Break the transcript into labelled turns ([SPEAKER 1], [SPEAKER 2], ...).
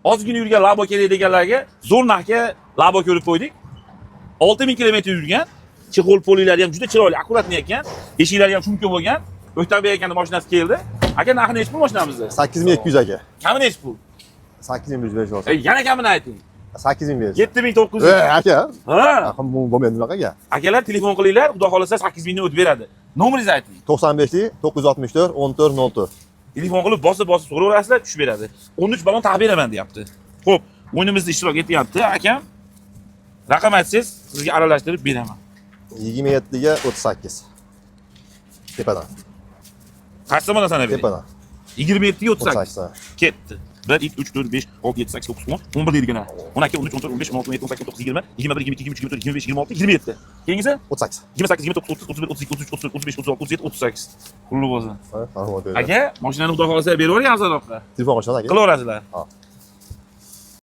[SPEAKER 1] ozgina yurgan labo kerak deganlarga zo'r narxga labo ko'rib qo'ydik. 6000 kilometr yurgan. Chexol polilari ham juda chiroyli, akkuratniy ekan. Eshiklari ham shumka bo'lgan. O'ktabek akaning mashinasi keldi. Aka narxi nechi pul mashinamizda?
[SPEAKER 2] 8200 aka.
[SPEAKER 1] Kami nechi pul?
[SPEAKER 2] 8100 berish olsa.
[SPEAKER 1] Yana kamini ayting.
[SPEAKER 2] 8000 berish.
[SPEAKER 1] 7900.
[SPEAKER 2] Aka.
[SPEAKER 1] Ha.
[SPEAKER 2] Bu bo'lmaydi bunaqaga.
[SPEAKER 1] Akalar telefon qilinglar, xudo xolasa 8000 ni o'tib beradi. Nomeringizni ayting.
[SPEAKER 2] 95 964 1404.
[SPEAKER 1] Telefon qilib bosib so'raverasizlar, tushib beradi. 13 balon taqib beraman deyapti. Xo'p, o'yinimizda ishtirok etyapti akam. Raqam aytsangiz, sizga aralashtirib beraman.
[SPEAKER 2] 27 ga 38. Tepadan.
[SPEAKER 1] Qaysi tomondan sanab bering?
[SPEAKER 2] Tepadan.
[SPEAKER 1] 27 ga 38.
[SPEAKER 2] 38.
[SPEAKER 1] Ketdi. 1 2 3 4 5 6 7 8 9 10 11 deydigana. 12 13 14 15 16 17 18 19 20 21 22 23 24 25 26 27. Keyingisi
[SPEAKER 2] 38.
[SPEAKER 1] 28 29 30 31 32 33 34 35 36 37 38. Qulluq bo'lsin.
[SPEAKER 2] Ha,
[SPEAKER 1] Aka, mashinani xudo xolasa beravering arzonroqqa.
[SPEAKER 2] Telefon qilishadi aka.
[SPEAKER 1] Qilaverasizlar.
[SPEAKER 2] Ha.